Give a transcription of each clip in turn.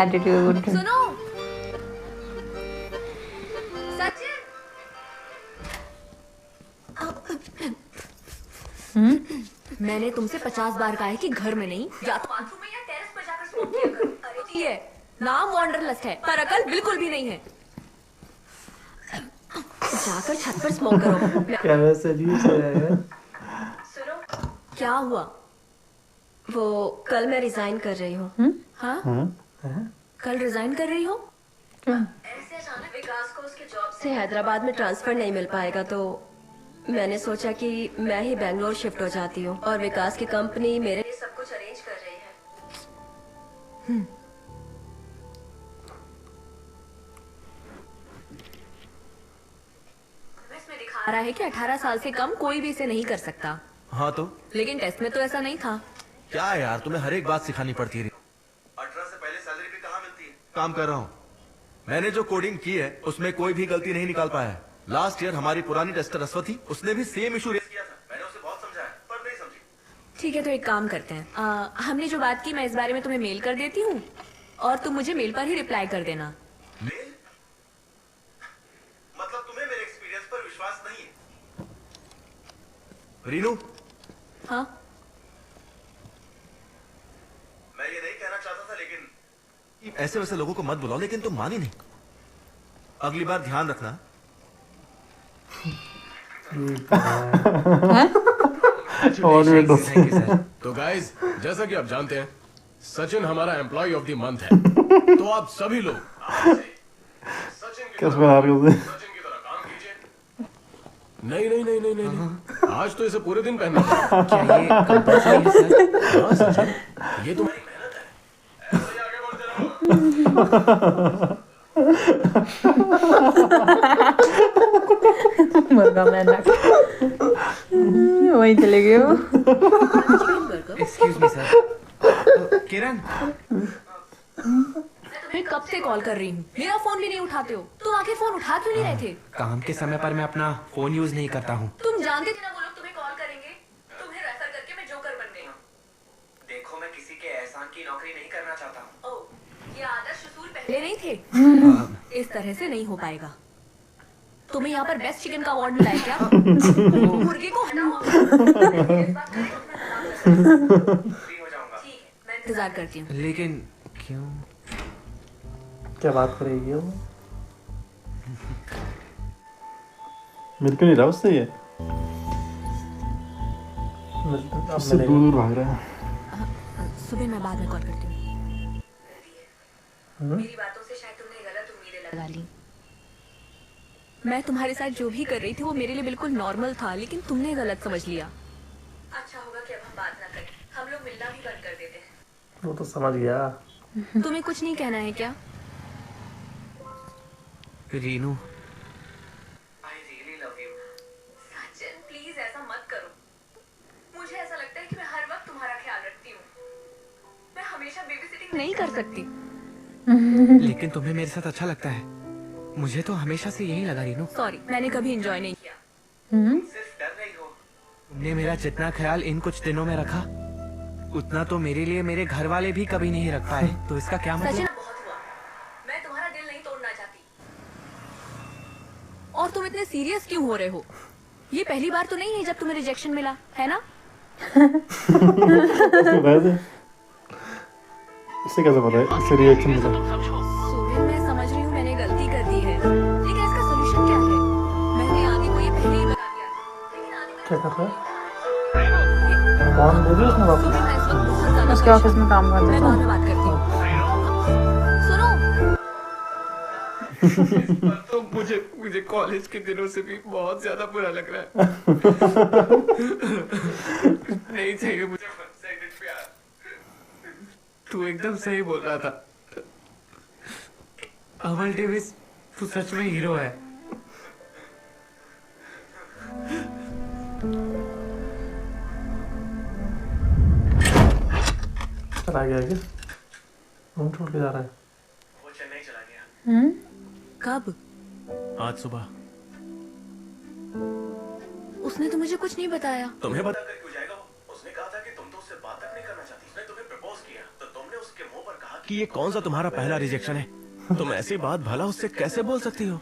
Attitude. सुनो सचिन। मैंने तुमसे 50 बार कहा है कि घर में नहीं, या तो बाथरूम में या टेरेस पर जाकर स्मोक किया करो। अरे ये नाम वॉन्डरलस्ट है पर अकल बिल्कुल भी नहीं है। जाकर छत पर स्मोक करो। क्या वैसे अजीब सा है। सुनो क्या हुआ? वो कल मैं रिजाइन कर रही हूँ। हाँ कल रिजाइन कर रही हो? ऐसे अचानक विकास को उसके जॉब से हैदराबाद में ट्रांसफर नहीं मिल पाएगा, तो मैंने सोचा कि मैं ही बेंगलोर शिफ्ट हो जाती हूँ और विकास की कंपनी मेरे लिए सब कुछ अरेंज कर रही है। इसमें दिखा रहा है कि 18 साल से कम कोई भी इसे नहीं कर सकता। हाँ तो लेकिन टेस्ट में तो ऐसा नहीं था। क्या यार, तुम्हें हर एक बात सिखानी पड़ती है। 18 से पहले सैलरी भी कहाँ मिलती है? काम कर रहा हूँ। मैंने जो कोडिंग की है उसमें कोई भी गलती नहीं निकाल पाया है। लास्ट ईयर हमारी पुरानी टेस्टर अश्वथी, उसने भी सेम इशू रेज किया था। मैंने उसे बहुत समझाया पर नहीं समझी। ठीक है तो एक काम करते हैं, हमने जो बात की मैं इस बारे में तुम्हें मेल कर देती हूँ और तुम मुझे मेल पर ही रिप्लाई कर देना। मेल? मतलब तुम्हें मेरे एक्सपीरियंस पर विश्वास नहीं है? रीनू, हाँ मैं ये नहीं कहना चाहता था, लेकिन ऐसे वैसे लोगों को मत बुलाओ। लेकिन तुम मानी नहीं। अगली बार ध्यान रखना। तो गाइस, जैसा कि आप जानते हैं सचिन हमारा एम्प्लॉय ऑफ द मंथ है। तो आप सभी लोग सचिन की तरह काम कीजिए। नहीं नहीं नहीं नहीं नहीं, आज तो इसे पूरे दिन पहनना है। क्या ये कंपल्सरी है सर? हाँ सचिन, ये तुम्हारी मेहनत है। ऐसे ही आगे बढ़ते रहो। मुर्गा मैना वहीं चले गए हो। Excuse me sir. किरण, मैं कब से कॉल कर रही हूँ, मेरा फोन भी नहीं उठाते हो। तुम आखिर फोन उठा क्यों नहीं रहे थे? काम के समय पर मैं अपना फोन यूज नहीं करता हूँ। तुम जानते थे ना वो लोग तुम्हें कॉल करेंगे। तुम्हें रेफर करके मैं जोकर बन गई हूँ। देखो, मैं किसी के एहसान की नौकरी नहीं करना चाहता हूँ। ओह, ये आदर्श उसूल पहले नहीं थे। इस तरह से नहीं हो पाएगा। तुम्हें यहाँ पर बेस्ट चिकन का अवार्ड मिला है क्या? मुर्गे को हटाओ। फ्री हो जाऊंगा। ठीक है, मैं इंतजार करती हूँ। लेकिन क्यों? क्या बात करेगी वो? मिल क्यों नहीं रहा उससे ये? उससे दूर दूर भाग रहा है। सुबह मैं बाद में कॉल करती हूँ। मेरी बातों से शायद तुमने गलत उम्मीदें लगा ली। मैं तुम्हारे साथ जो भी कर रही थी वो मेरे लिए बिल्कुल नॉर्मल था, लेकिन तुमने गलत समझ लिया। अच्छा होगा कि अब हम बात ना करें, हम लोग मिलना भी बंद कर देते हैं। वो तो समझ गया। तुम्हें कुछ नहीं कहना है क्या? Rinu, I really love you. Sachin please ऐसा मत करो। मुझे ऐसा लगता है कि मैं हर वक्त तुम्हारा ख्याल रखती हूँ। मैं हमेशा बेबीसिटिंग नहीं कर सकती। लेकिन तुम्हें मेरे साथ अच्छा लगता है। मुझे तो हमेशा से यही लगा रीनू। सॉरी, मैंने कभी एंजॉय नहीं किया। सिर्फ डर रही हो। तुमने मेरा जितना ख्याल इन कुछ दिनों में रखा, उतना तो मेरे लिए मेरे घर वाले भी कभी नहीं रख पाए। तो इसका क्या सचिन मतलब? बहुत हुआ। मैं तुम्हारा दिल नहीं तोड़ना चाहती। और तुम इतने सीरियस क्यों हो रहे हो? ये पहली बार तो नहीं है जब तुम्हें रिजेक्शन मिला है ना? इससे कैसे पता है? इससे रिएक्शन मिला। सुबह मैं समझ रही हूँ मैंने गलती कर दी है, लेकिन इसका सोल्यूशन क्या है? मैंने आदि को ये पहले ही बता दिया था, लेकिन आदि क्या कर रहा है? कौन दे रही है उसने वापस? सुबह मैं इस वक्त बहुत ज्यादा उसके ऑफिस में काम करते मैं हैं। बाद में बात करती हूँ। सुनो, तो मुझे कॉलेज के दिनों से भी बहुत ज्यादा बुरा लग रहा है। नहीं चाहिए मुझे वन-साइडेड प्यार। तू एकदम सही बोल रहा था अमल डेविस, तू सच में हीरो है। चला गया क्या? रूम छोड़ के जा रहा है। वो चेन्नई चला गया। कब? आज सुबह। उसने तो मुझे कुछ नहीं बताया। तुम्हें बता कर क्यों जाएगा वो? उसने कहा था कि तुम तो उससे बात तक नहीं करना चाहती। उसने तुम्हें प्रपोज किया। कि ये कौन सा तुम्हारा पहला रिजेक्शन है। तुम ऐसी बात भला उससे कैसे बोल सकती हो?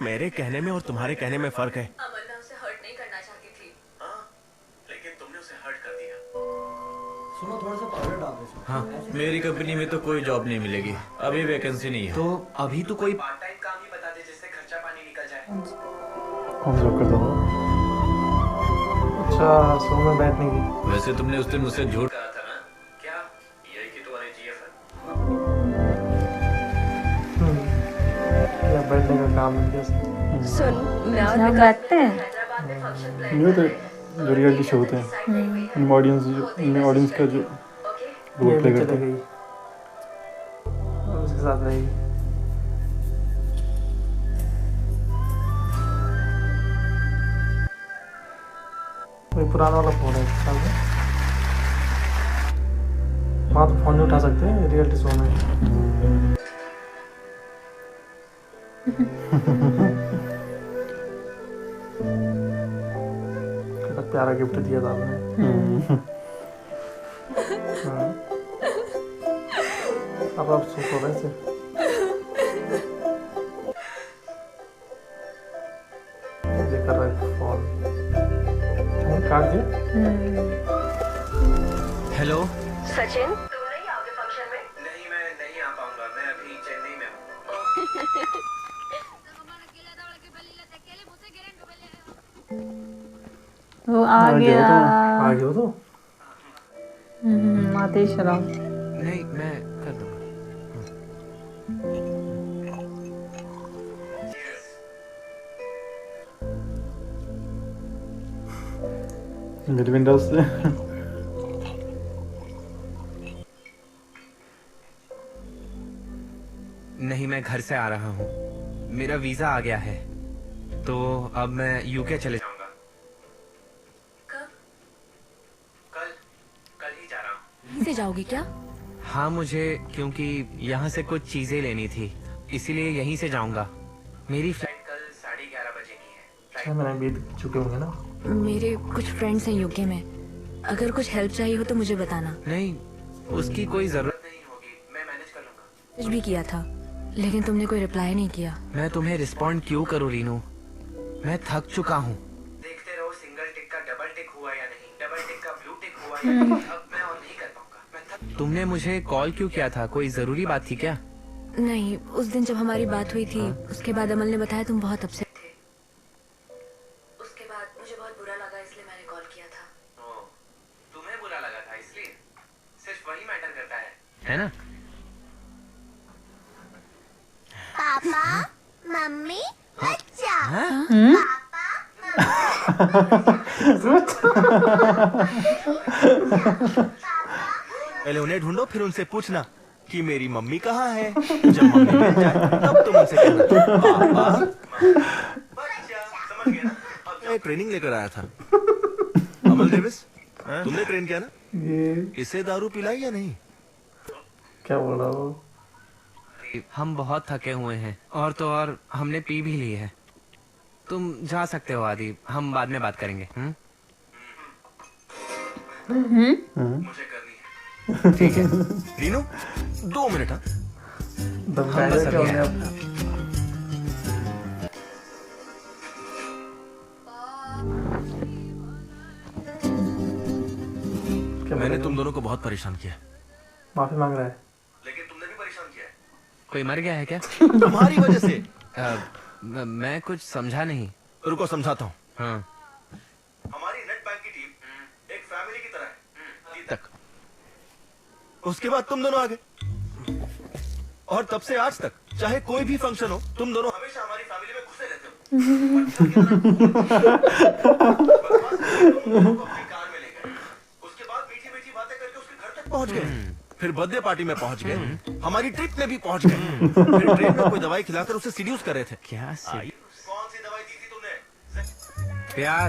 मेरे कहने में और तुम्हारे कहने में फर्क है। अमल मैं उसे हर्ट नहीं करना चाहती थी। लेकिन तुमने उसे हर्ट कर दिया। सुनो थोड़ा सा पाउडर डाल दो इसमें। हाँ, मेरी कंपनी में तो कोई जॉब नहीं मिलेगी, अभी वैकेंसी नहीं है। तो अभी तो कोई पार्ट टाइम काम ही बता दे जिससे खर्चा पानी निकल जाए। कौन जॉब करता था? अच्छा सो में बैठने की। वैसे तुमने उस दिन मुझसे झूठ कहा था ना? क्या? यही कि तुम्हारी जीएफ है। या बैठने का काम मिल गया। सुन मैं और हम विकास बैठते हैं। हैदराबाद में फंक्शन प्लान ये तो जो रियलिटी शो होते हैं इनमें ऑडियंस का जो रोल प्ले करते हैं उसके साथ रहेगी। कोई पुराना वाला फोन है इस साल में। वहाँ तो फोन नहीं उठा सकते रियलिटी शो में। कितना प्यारा गिफ्ट दिया था आपने। हाँ। अब आप सोचो वैसे ये कर रहा है फोन। हमने काट दिया। हेलो सचिन तुम नहीं आओगे फंक्शन में? नहीं मैं नहीं आ पाऊंगा, मैं अभी चेन्नई में हूँ। वो आ गया। आ गया तो आतिश राव। नहीं मैं कर दूंगा। मेरे विंडोज से नहीं मैं घर से आ रहा हूँ, मेरा वीजा आ गया है तो अब मैं यूके चले जाऊंगा। कब? कल ही जा रहा हूँ। यहीं से जाओगे क्या? हाँ मुझे क्योंकि यहाँ से कुछ चीजें लेनी थी इसीलिए यहीं से जाऊंगा। मेरी फ्लाइट कल 11:30 बजे की है। 6 महीने बीत चुके होंगे ना। मेरे कुछ फ्रेंड्स हैं यूके में, अगर कुछ हेल्प चाहिए हो तो मुझे बताना। नहीं उसकी कोई जरूरत नहीं होगी, मैं मैनेज कर लूंगा। कुछ भी किया था लेकिन तुमने कोई रिप्लाई नहीं किया। मैं तुम्हें रिस्पॉन्ड क्यों करूँ रीनू, मैं थक चुका हूँ। देखते रहो सिंगल टिक का डबल टिक हुआ या नहीं, डबल टिक का ब्लू टिक हुआ या नहीं। अब मैं और नहीं कर पाऊंगा, मैं थक। तुमने मुझे कॉल क्यों किया था, कोई जरूरी बात थी क्या? नहीं उस दिन जब हमारी बात हुई थी उसके बाद अमल ने बताया तुम बहुत अपसेट थे। उसके बाद मुझे बहुत बुरा लगा इसलिए मैंने कॉल किया था। ओ, तुम्हें बुरा लगा था इसलिए? सिर्फ वही मैटर करता है ना? पापा मम्मी अच्छा पहले उन्हें ढूंढो फिर उनसे पूछना कि मेरी मम्मी कहाँ है। जब मम्मी मिल जाए तब तुम उनसे कहना पापा। समझ गया ना? मैं ट्रेनिंग लेकर आया था। अमल डेविस तुमने ट्रेन किया ना, ये इसे दारू पिलाई या नहीं? क्या बोल रहा हो? हम बहुत थके हुए हैं और तो और हमने पी भी ली है। तुम जा सकते हो आदि, हम बाद में बात करेंगे। मुझे करनी है। ठीक है रीनू 2 मिनट। हाँ दम हम बस क्या अभी होने आए। अब? क्या मैंने बोला? तुम दोनों को बहुत परेशान किया। माफी मांग रहा है। लेकिन तुमने भी परेशान किया है। कोई मर गया है क्या? तुम्हारी वजह से। मैं कुछ समझा नहीं। रुको समझाता हूँ। हाँ हमारी नेट बैंक की टीम एक फैमिली की तरह है। तक उसके बाद तुम दोनों आ गए और तब से आज तक चाहे कोई भी फंक्शन हो तुम दोनों हमेशा हमारी फैमिली में घुसे रहते हो। अपनी कार में ले गए। उसके बाद मीठी मीठी बातें करके उसके घर तक पहुंच गए, फिर बर्थडे पार्टी में पहुंच गए, हमारी ट्रिप में भी पहुंच गए, फिर ट्रेन में कोई दवाई खिलाकर उसे सीड्यूस कर रहे थे। क्या से कौन सी दवाई दी थी तुमने? प्यार?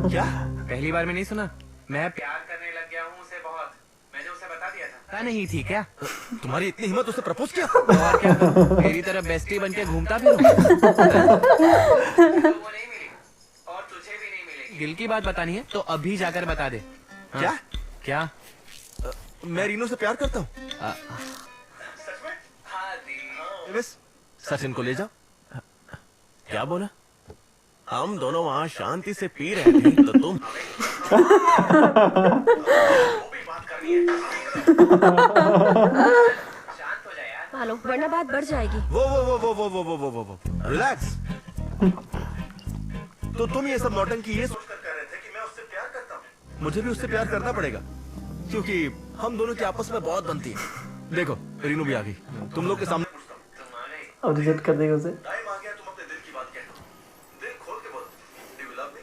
क्या? पहली बार में नहीं सुना? मैं प्यार प्यार करने लग गया हूँ उसे बहुत। मैंने उसे बता दिया था। पता नहीं थी क्या? तुम्हारी इतनी हिम्मत उसे प्रपोज किया? और क्या करूं? मेरी तरह बेस्टी बन के घूमता भी तो वो नहीं मिली और तुझे भी नहीं मिलेगी। दिल की बात बतानी है तो अभी जाकर बता दे। हाँ? क्या? क्या? मैं रीनू से प्यार करता हूँ। बस सचिन को ले जाओ। क्या बोला? हम दोनों वहाँ शांति से पी रहे थे तो तुम हेलो, वरना बात बढ़ जाएगी। वो रिलैक्स। तो तुम ये सब नौटंकी ये सोचकर कर रहे थे कि मैं उससे प्यार करता हूँ। मुझे भी उससे प्यार करना पड़ेगा क्योंकि हम दोनों की आपस में बहुत बनती है। देखो रीनू भी आ गई। तुम लोग के सामने और रिजेक्ट कर देगा उसे। टाइम आ गया, तुम अपने दिल की बात कहो। दिल खोल के बोलो। Do you love me?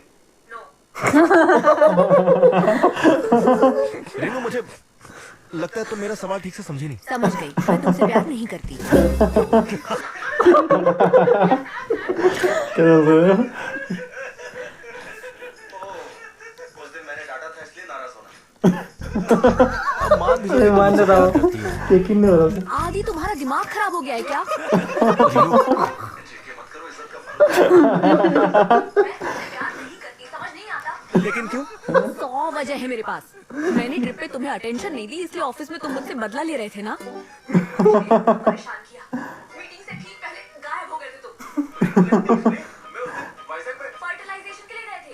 No. Rinu, मुझे लगता है तुम मेरा सवाल ठीक से समझी नहीं। समझ गई, मैं तुमसे प्यार नहीं करती। उस दिन मैंने डांटा था इसलिए नाराज होना। मान रहा हूँ, यकीन नहीं हो रहा उसे। आदि, तुम्हारा दिमाग खराब हो गया है क्या? लेकिन क्यों? 100 वजह है मेरे पास। मैंने ट्रिप पे तुम्हें अटेंशन नहीं दी, इसलिए ऑफिस में तुम मुझसे बदला ले रहे थे ना। परेशान किया। मीटिंग से ठीक पहले गायब हो गए थे तुम। फर्टिलाइजेशन के लिए गए थे।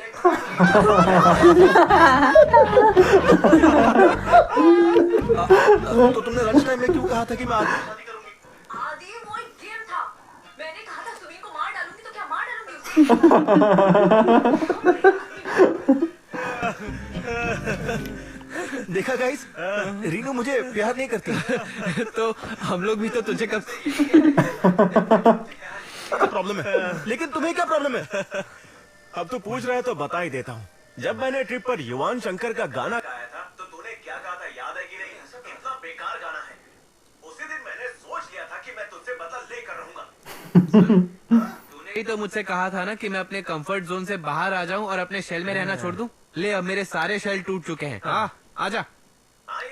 तो तुमने लंच टाइम में क्यों कहा था कि मैं आज शादी करूंगी? आदि, वो एक गेम था। मैंने कहा था सुबीर को मार डालूंगी, तो क्या मार डालूंगी उसे? देखा गाइस, रीनू मुझे प्यार नहीं करती। तो हम लोग भी तो तुझे कब क्या प्रॉब्लम है? लेकिन तुम्हें क्या प्रॉब्लम है? अब तो पूछ रहे तो बता ही देता हूँ। जब मैंने ट्रिप पर युवान शंकर का गाना गाया था तो तूने क्या कहा था याद है कि नहीं? कितना बेकार गाना है। उसी दिन मैंने सोच लिया था कि मैं तुझसे बदला लेकर रहूंगा। तूने ही तो मुझसे कहा था ना कि मैं अपने कंफर्ट जोन से बाहर आ जाऊं और अपने शेल में रहना छोड़ दूं। ले, अब मेरे सारे शेल टूट चुके हैं। आजा। ये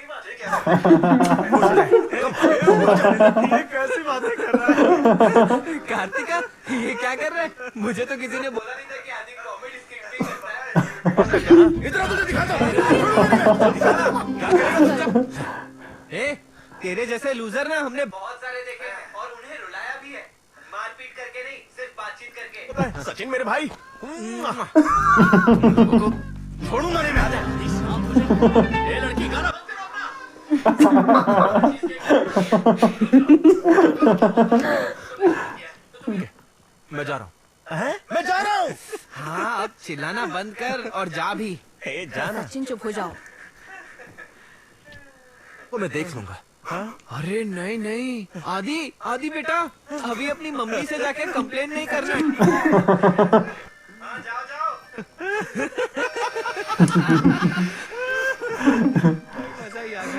कैसी बातें कर रहा है? कार्तिका, ये क्या कर रहा है? मुझे तो किसी ने बोला नहीं था कि आदि कॉमेडी स्किट भी करता है। इतना तुझे दिखाता हूँ। ए, तेरे जैसे लूजर ना हमने बहुत सारे देखे हैं और उन्हें रुलाया भी है। मारपीट करके नहीं, सिर्फ बातचीत करके। सचिन मेरे भाई, छोड़ूंगा नहीं मैं। ये लड़की गाना बंद करो अपना। मैं जा रहा हूँ। मैं जा रहा हूँ। हाँ, अब चिल्लाना बंद कर और जा भी। जाना। सचिन, चुप हो जाओ। वो मैं देख लूंगा। अरे नहीं नहीं, आदि बेटा, अभी अपनी मम्मी से जाके कंप्लेन नहीं करना। जाओ जाओ।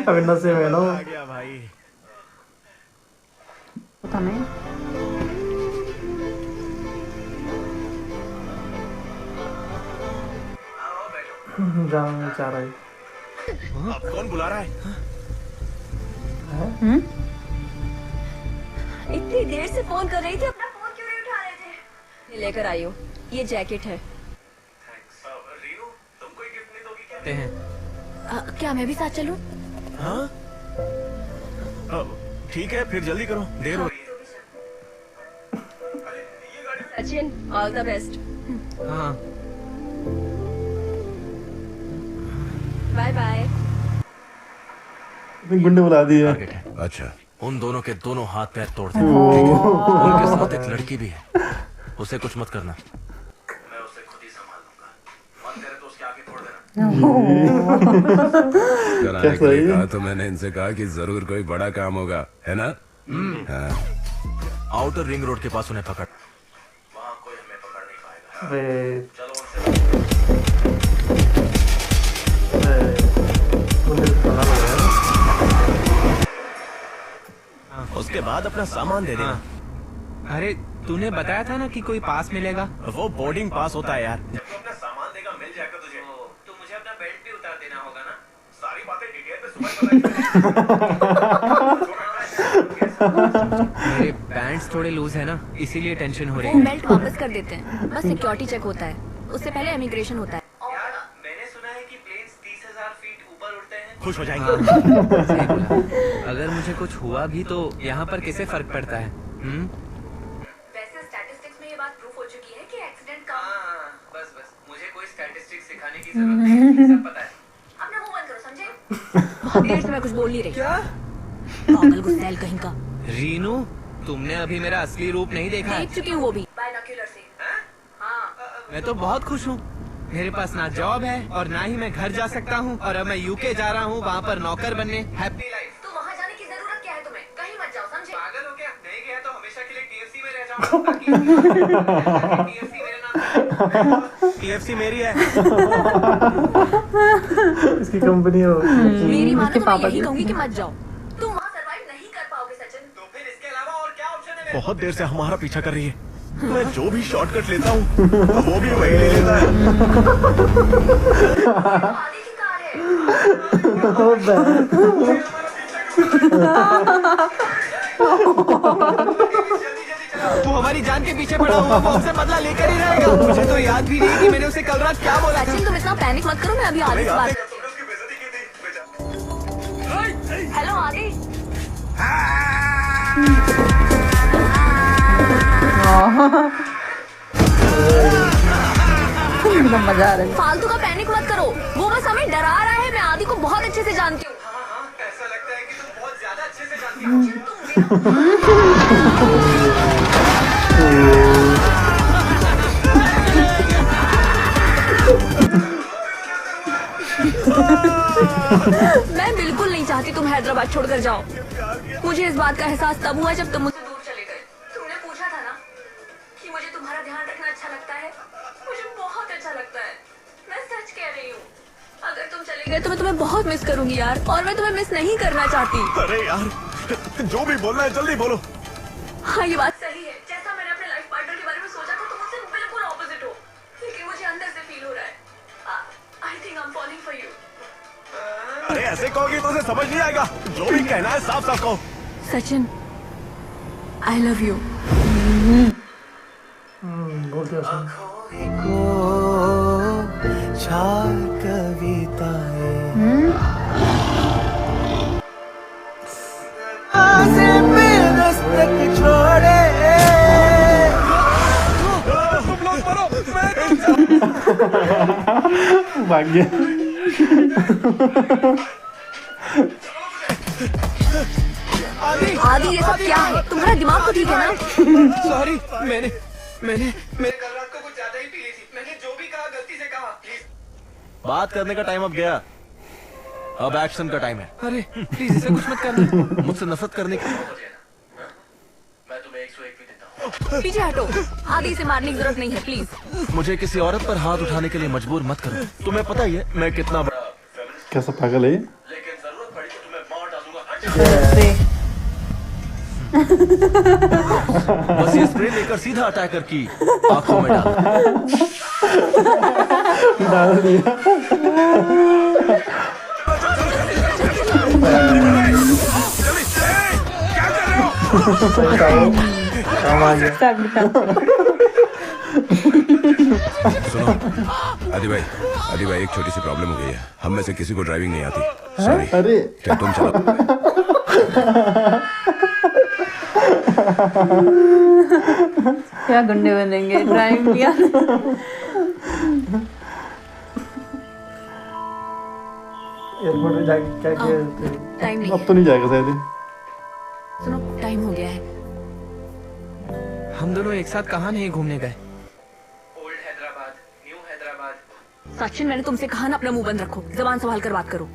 अब नशे में ना आ गया भाई। पता नहीं। जाना चाह रहा है। अब कौन बुला रहा है? इतनी देर से फोन कर रही थी, अपना फोन क्यों नहीं उठा रहे थे? ये लेकर आई हो, ये जैकेट है। रीनू, तुम कोई गिफ्ट नहीं दोगी क्या? हैं। क्या मैं भी साथ चलूं? हाँ? ठीक है, फिर जल्दी करो, देर हो रही है। Sachin, all the best. हाँ, बाय बाय। गुंडे बुला दिए। अच्छा, उन दोनों के दोनों हाथ पैर तोड़ देना। उनके साथ एक लड़की भी है, उसे कुछ मत करना। मैं उसे खुद ही संभाल लूंगा। मन करे तो उसके आगे तोड़ देना। कराने के लिए कहा तो मैंने इनसे कहा कि जरूर कोई बड़ा काम होगा, है ना? हाँ। आउटर रिंग रोड के पास उन्हें पकड़। वहाँ कोई हमें पकड़ नहीं पाएगा। अरे चलो उनसे गुंडे को खाना लग रहा है। उसके बाद अपना सामान दे देना। अरे तूने बताया था ना कि कोई पास मिलेगा। वो बोर्डिंग पास होता है यार। जब तू अपना सामान देगा मिल जाएगा तुझे। तो मुझे अपना बेल्ट भी उतार देना होगा ना। सारी बातें डिटेल में सुबह मेरे पैंट्स थोड़े लूज है ना, इसीलिए टेंशन हो रही वो है। बेल्ट वापस कर देते हैं, बस सिक्योरिटी चेक होता है, उससे पहले इमिग्रेशन होता है। मैंने सुना है कि प्लेन्स 30,000 फीट ऊपर उड़ते हैं। खुश हो जाएंगे। सही बोला। अगर मुझे कुछ हुआ भी तो यहाँ पर कैसे फर्क पड़ता है? वैसे स्टैटिस्टिक्स में ये बात प्रूफ हो चुकी है कि एक्सीडेंट का बस मुझे कोई स्टैटिस्टिक्स सिखाने की जरूरत नहीं, सब पता है। अपना मुंह बंद करो, समझे? बहुत देर से मैं कुछ बोल नहीं रही। क्या? पागल गुस्सैल कहीं का। रीनू, तुमने अभी मेरा असली रूप नहीं देखा है। देख चुकी हूँ वो भी बायनोक्यूलर से। हाँ। मैं तो बहुत खुश हूँ। मेरे पास ना जॉब है और ना ही मैं घर जा सकता हूँ, और अब मैं यूके जा रहा हूँ वहाँ पर नौकर बनने। Happy life. तो वहाँ जाने की जरूरत क्या है तुम्हें? कहीं मत जाओ, समझे? पागल हो क्या? नहीं गया तो हमेशा के लिए TFC में रह जाऊंगा, ताकि TFC मेरे नाम से। TFC मेरी है। इसकी कंपनी हो। मेरी माँ ने तो मैं यही कहूँगी कि मत जाओ। तुम वहाँ सरवाइव नहीं कर पाओगे सचिन। तो फिर इसके अलावा और क्या ऑप्शन है मेरे बहुत देर से हमारा पीछा कर रही है। मैं जो भी शॉर्टकट लेता हूँ वो भी वही ले लेता है। आगे की कार है। तू हमारी जान के पीछे पड़ा हुआ, वो हमसे बदला लेकर ही रहेगा। मुझे तो याद भी नहीं कि मैंने उसे कल रात क्या बोला था। सचिन तुम इतना पैनिक मत करो, मैं अभी आदि से बात करती उसकी बेइज्जती की थी बेटा। हूँ। हेलो आदि। एकदम मजा आ रहा है। फालतू का पैनिक मत करो, वो बस हमें डरा रहा है। मैं आदि को बहुत अच्छे से जानती हूँ। हाँ, ऐसा लगता है कि तुम बहुत ज्यादा अच्छे से जानती हो। मैं बिल्कुल नहीं चाहती तुम हैदराबाद छोड़कर जाओ। मुझे इस बात का एहसास तब हुआ जब तुम मुझसे दूर चले गए। तुमने पूछा था ना कि मुझे तुम्हारा ध्यान रखना अच्छा लगता है। मुझे बहुत अच्छा लगता है, मैं सच कह रही हूँ। अगर तुम चले गए तो मैं तुम्हें बहुत मिस करूंगी यार, और मैं तुम्हें मिस नहीं करना चाहती। अरे यार, जो भी बोलना है जल्दी बोलो। हाँ ये बात सही है। जैसा मैंने अपने लाइफ पार्टनर के बारे में सोचा था तुम मुझसे बिल्कुल ऑपोजिट हो, लेकिन मुझे अंदर से फील हो रहा है। I think I am falling for you. अरे ऐसे कहोगी तो उसे समझ नहीं आएगा। जो भी कहना है साफ साफ कहो। Sachin I love you. बोल क्या सुन। भाग गया। आदि ये सब क्या है? तुम्हारा दिमाग तो ठीक है ना? सॉरी, मैंने कल रात को कुछ ज्यादा ही पी ली थी। मैंने जो भी कहा गलती से कहा, प्लीज। बात करने का टाइम अब गया, अब एक्शन का टाइम है। अरे प्लीज इसे कुछ मत करना। मुझसे नफरत करने की मैं तुम्हें 101 भी देता हूँ। पीछे हटो। आदि से मारने की जरूरत नहीं है, प्लीज। मुझे किसी औरत पर हाथ उठाने के लिए मजबूर मत करो। तुम्हें पता ही है मैं कितना बड़ा कैसा पागल है ये? लेकिन जरूरत पड़ी तो तुम्हें मार डालूंगा। बस ये स्प्रे लेकर सीधा अटैकर की आंखों में डाल। डाल दिया। काम आ गया। सुनो आदि भाई एक छोटी सी प्रॉब्लम हो गई है। हम में से किसी को ड्राइविंग नहीं आती। सॉरी। अरे क्या तुम चलाओ? क्या गुंडे बनेंगे, ड्राइव किया। एयरपोर्ट में जाके क्या किया? टाइम नहीं अब है। तो नहीं जाएगा शायद। सुनो टाइम हो गया है। हम दोनों एक साथ कहाँ नहीं घूमने गए? Old Hyderabad, new Hyderabad. सचिन मैंने तुमसे कहा ना अपना मुंह बंद रखो, जबान संभाल कर बात करो।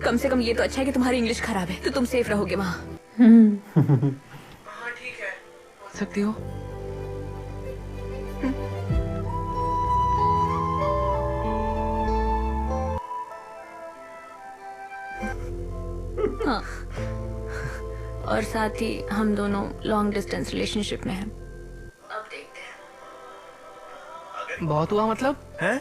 कम से कम ये तो अच्छा है कि तुम्हारी इंग्लिश खराब है, तो तुम सेफ रहोगे वहाँ। हाँ ठीक है। सकती हो? हाँ। और साथ ही हम दोनों लॉन्ग डिस्टेंस रिलेशनशिप में हैं। अब देखते हैं। बहुत हुआ मतलब? हैं?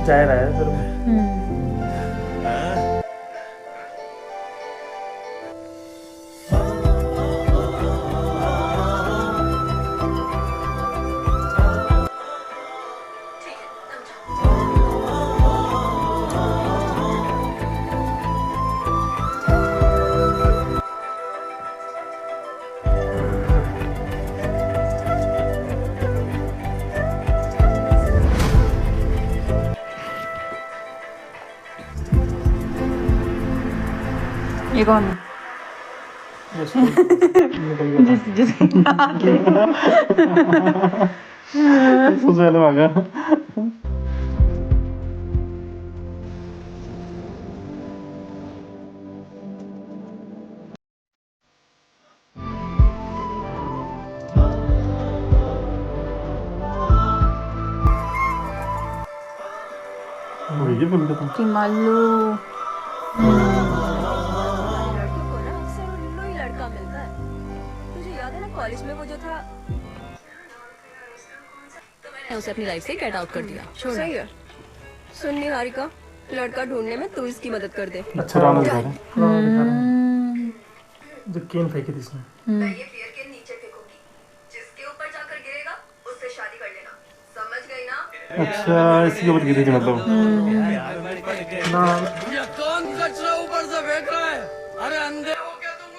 जा रहा है फिर। ये कौन है? सबसे पहले भागा। ये फिल्म खत्म। कि मालू लड़कों को ना अक्सर उल्लू ही लड़का मिलता है। तुझे याद है ना कॉलेज में वो जो था, तो मैंने उसे अपनी लाइफ से गेट आउट कर दिया। सही है। सुन निहारिका, लड़का ढूंढने में तू इसकी मदद कर दे। अच्छा राणा दिखा रहे जो केन फेंकी थी इसने। मैं ये पियर के नीचे फेंकूंगी, जिसके ऊपर जाकर गिरेगा उससे शादी कर लेना, समझ गई ना? अच्छा इसी के ऊपर गिरी थी मतलब। कौन कचरा ऊपर से फेंक रहा है? अरे अंधे हो क्या तुम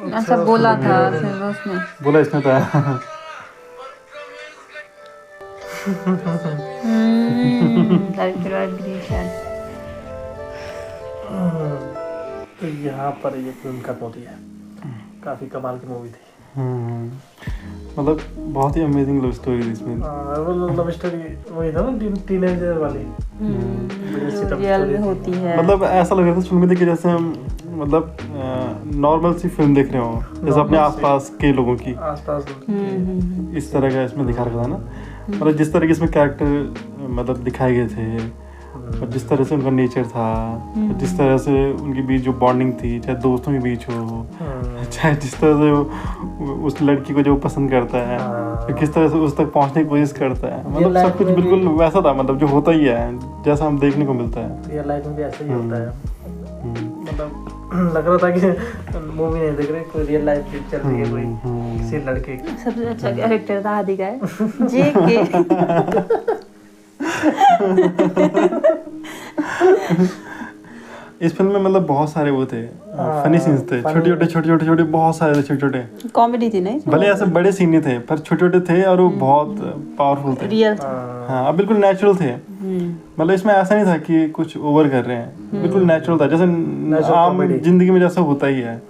लोग? ऐसा बोला था फिर उसने। बोला इसने था। तो यहाँ पर ये फिल्म खत्म होती है। काफी कमाल की मूवी थी। मतलब बहुत ही अमेजिंग लव स्टोरी थी इसमें। वो लव स्टोरी वही था ना, टीनेजर वाली। रियल में होती है। मतलब ऐसा लग रहा था सुन में कि जैसे हम मतलब नॉर्मल सी फिल्म देख रहे हो, जैसे अपने आसपास के लोगों की। आसपास इस तरह का इसमें दिखा रखा था ना। मतलब जिस तरह के इसमें कैरेक्टर मतलब दिखाए गए थे, और जिस तरह से उनका नेचर था, जिस तरह से उनके बीच जो बॉन्डिंग थी, चाहे दोस्तों के बीच हो, चाहे जिस तरह से उस लड़की को जो पसंद करता है, तो किस तरह से उस तक पहुंचने की कोशिश करता है। मतलब सब कुछ बिल्कुल वैसा था, मतलब जो होता ही है, जैसा हम देखने को मिलता है। रियल लाइफ में भी ऐसा ही होता है। मतलब लग रहा था कि मूवी नहीं देख रहे, कोई रियल लाइफ चल रही है, कोई किसी लड़के की। सबसे अच्छा कैरेक्टर था आदि का जेके। इस फिल्म में मतलब बहुत सारे वो थे फनी सीन्स थे, छोटे बहुत सारे थे छोटे। कॉमेडी थी नहीं, भले ऐसे बड़े सीन नहीं थे पर छोटे थे और वो बहुत पावरफुल थे। रियल हाँ बिल्कुल नेचुरल थे। मतलब इसमें ऐसा नहीं था कि कुछ ओवर कर रहे हैं, बिल्कुल नेचुरल था, जैसे आम जिंदगी में जैसा होता ही है।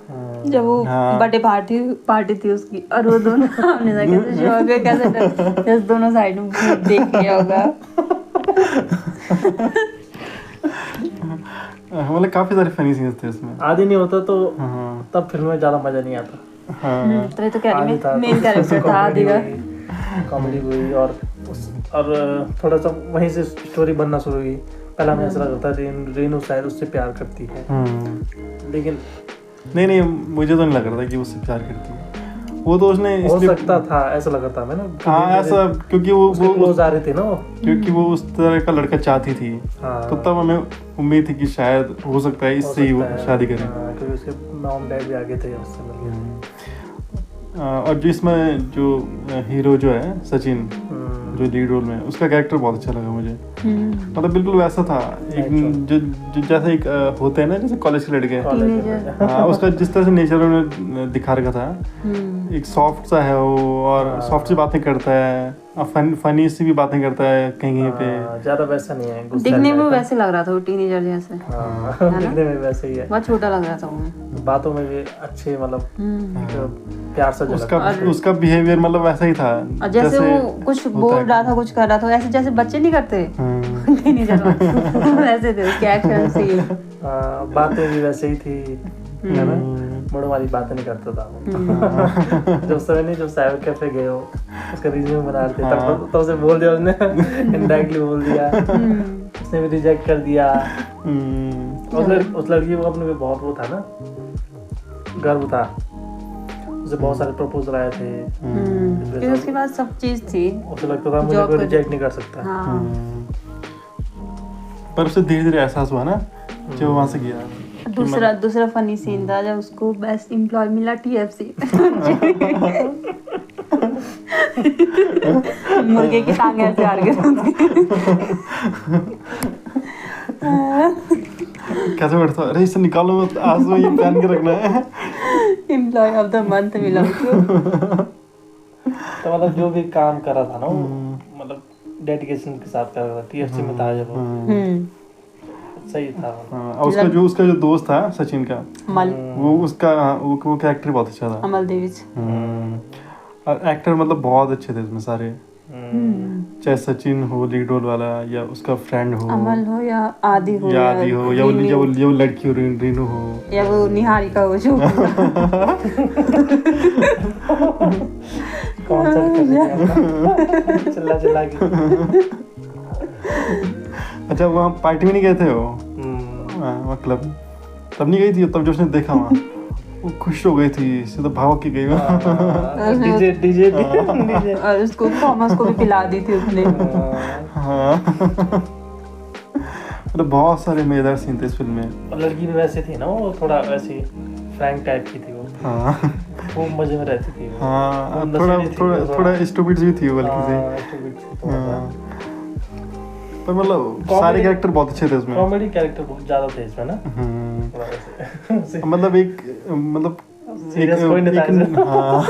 जब वो बर्थडे पार्टी थी उसकी, और वो दोनों कैसे दोनों साइड में देख लिया होगा। मतलब काफी सारे फनी सीन्स थे इसमें। आदि नहीं होता तो तब फिल्म में ज्यादा मजा नहीं आता। तो तो क्या मेन कैरेक्टर था आदि का। कॉमेडी हुई और थोड़ा सा वहीं से स्टोरी बनना शुरू हुई। पहला हमें ऐसा लगता था रेनू शायद उससे प्यार करती है, लेकिन नहीं मुझे तो नहीं लग रहा था कि उससे प्यार करती है। वो तो उसने हो सकता था, ऐसा लगा था मैं ना। हाँ ऐसा, क्योंकि वो क्लोज आ रहे थे ना वो, क्योंकि वो उस तरह का लड़का चाहती थी। तो तब हमें उम्मीद थी कि शायद हो सकता है इससे ही वो शादी करें, क्योंकि उसके मॉम डैड भी आगे थे उससे मिलके। और जो इसमें जो हीरो जो है सचिन, जो लीड रोल में, उसका कैरेक्टर बहुत अच्छा लगा मुझे। मतलब बिल्कुल वैसा था एक जो जैसे एक होते हैं ना, जैसे कॉलेज के लड़के। हाँ उसका जिस तरह से नेचर उन्होंने दिखा रखा था, एक सॉफ्ट सा है वो, और सॉफ्ट सी बातें करता है, फनी सी भी बातें करता है कहीं पे। ज्यादा वैसा नहीं है, दिखने में वैसे लग रहा था वो टीनेजर जैसे। दिखने में वैसे ही है, बहुत छोटा लग रहा था वो। बातों में भी अच्छे, मतलब प्यार से उसका बिहेवियर मतलब वैसा ही था। जैसे वो कुछ बोल रहा था, कुछ कर रहा था, ऐसे जैसे बच्चे नहीं करते टीनेजर वैसे थे उसके एक्शन से। बातें भी वैसे ही थी, है ना। बड़ों वाली बातें नहीं करता था वो। जब समय नहीं, जब साइबर कैफे गए हो, उसका रिज्यूम बना रहे थे, तब से बोल दिया उसने, इनडायरेक्टली बोल दिया, उसने भी रिजेक्ट कर दिया। उस लड़की को अपने पे बहुत वो था ना, गर्व था, उसे बहुत सारे प्रपोजल आए थे, फिर उसके बाद सब चीज थी, उसे लगता था मुझे कोई रिजेक्ट नहीं कर सकता। पर उसे धीरे धीरे एहसास हुआ ना जब वहां से गया। दूसरा फनी सीन था जब उसको बेस्ट एम्प्लॉय मिला TFC। मुर्गे की टांग ऐसे हार गए। कैसे बैठता, अरे इसे निकालो मत, आज में ये पहन के रखना है। एम्प्लॉय ऑफ द मंथ मिला उसको। तो मतलब जो भी काम कर रहा था ना, मतलब डेडिकेशन के साथ कर रहा था। TFC में था जब सही था। हाँ, और उसका जो दोस्त था सचिन का, वो उसका वो कैरेक्टर बहुत अच्छा था, अमल देविच। और एक्टर मतलब बहुत अच्छे थे इसमें सारे, चाहे सचिन हो लीड रोल वाला, या उसका फ्रेंड हो, अमल हो या आदि हो, या वो लड़की हो रीनू हो, या वो निहारिका हो जो चिल्ला के। अच्छा वहाँ पार्टी में नहीं गए थे वो, वहाँ क्लब तब नहीं गई थी, तब जो उसने देखा वहाँ वो खुश हो गई थी, सीधा भाग के गई वहाँ। डीजे और उसको थॉमस को भी पिला दी थी उसने। हाँ मतलब बहुत सारे मजेदार सीन थे इस फिल्म में। और लड़की भी वैसे थी ना, वो थोड़ा वैसी फ्रैंक टाइप की थी वो। हाँ वो मजे में रहती थी। हाँ थोड़ा स्टूपिड भी थी वो बल्कि से। पर मतलब सारे कैरेक्टर बहुत अच्छे थे उसमें, कॉमेडी कैरेक्टर बहुत ज्यादा थे इसमें ना। मतलब एक सीरियस कोई नहीं था। हाँ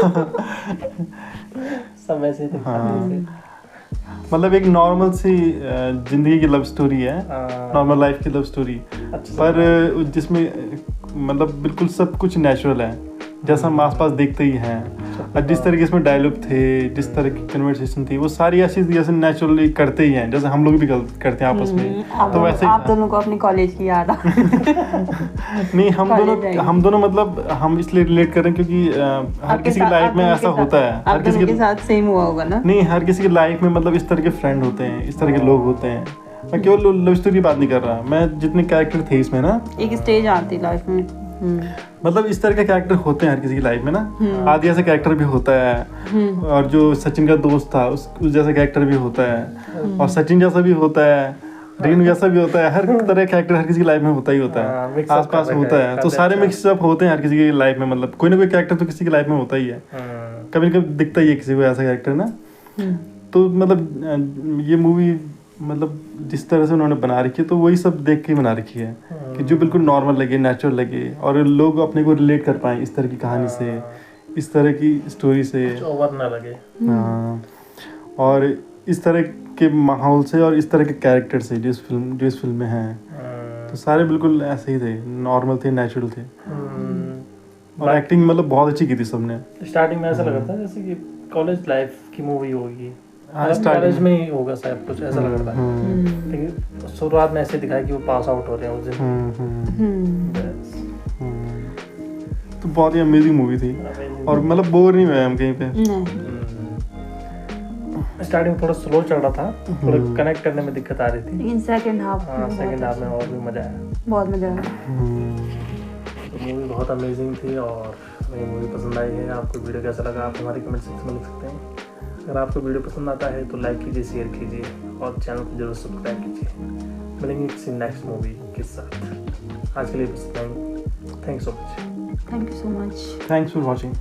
सब वैसे थे। मतलब एक नॉर्मल सी जिंदगी की लव स्टोरी है, नॉर्मल लाइफ की लव स्टोरी, पर जिसमें मतलब बिल्कुल सब कुछ नेचुरल है, जैसा हम आसपास देखते ही हैं। और जिस तरह के इसमें डायलॉग थे, जिस तरह की कन्वर्सेशन थी, वो सारी ऐसी जैसे नेचुरली करते ही हैं, जैसे हम लोग भी करते हैं आपस में। तो वैसे आप दोनों को अपने कॉलेज की याद आ नहीं, हम दोनों मतलब हम इसलिए रिलेट कर रहे हैं क्योंकि हर किसी की लाइफ में ऐसा होता है, हर किसी के साथ सेम हुआ होगा ना। नहीं, हर किसी की लाइफ में मतलब इस तरह के फ्रेंड होते हैं, इस तरह के लोग होते हैं। मैं केवल लव स्टोरी की बात नहीं कर रहा, मैं जितने कैरेक्टर थे इसमें ना, एक स्टेज आती लाइफ में, मतलब इस तरह के कैरेक्टर होते हैं हर किसी की लाइफ में ना। आदि जैसा कैरेक्टर भी होता है, और जो सचिन का दोस्त था उस जैसा कैरेक्टर भी होता है, और सचिन जैसा भी होता है, रीनू जैसा भी होता है। हर तरह का कैरेक्टर हर किसी की लाइफ में होता ही होता है, आसपास होता है। तो सारे मिक्सअप होते हैं हर किसी की लाइफ में, मतलब कोई ना कोई कैरेक्टर तो किसी की लाइफ में होता ही है, कभी कभी दिखता ही है किसी को ऐसा कैरेक्टर ना। तो मतलब ये मूवी मतलब जिस तरह से उन्होंने बना रखी है, तो वही सब देख के बना रखी है कि जो बिल्कुल नॉर्मल लगे, नेचुरल लगे, और लोग अपने को रिलेट कर पाए इस तरह की कहानी से, इस तरह की स्टोरी से, ओवर ना लगे। हाँ, और इस तरह के माहौल से और इस तरह के कैरेक्टर से जो इस फिल्म में हैं, तो सारे बिल्कुल ऐसे ही थे, नॉर्मल थे, नेचुरल थे। और एक्टिंग मतलब बहुत अच्छी की थी सबने। स्टार्टिंग में ऐसा लग रहा था जैसे कि कॉलेज लाइफ की मूवी होगी, कॉलेज में ही होगा शायद, कुछ ऐसा लग रहा था। लेकिन शुरुआत में ऐसे दिखाया कि वो पास आउट हो रहे हैं उस दिन। तो बहुत ही अमेजिंग मूवी थी, और मतलब बोर नहीं हुए हम कहीं पे। स्टार्टिंग थोड़ा स्लो चल रहा था, थोड़ा कनेक्ट करने में दिक्कत आ रही थी, लेकिन सेकंड हाफ में और भी मजा आया, बहुत मजा आया। तो मूवी बहुत अमेजिंग थी, और मेरी मूवी पसंद आई है। आपको वीडियो कैसा लगा आप हमारे कमेंट सेक्शन में लिख सकते हैं। अगर आपको वीडियो पसंद आता है तो लाइक कीजिए, शेयर कीजिए, और चैनल को जरूर सब्सक्राइब कीजिए। मिलेंगे किसी नेक्स्ट मूवी के साथ। आज के लिए बस thank you so much. Thank you so much. Thanks for watching.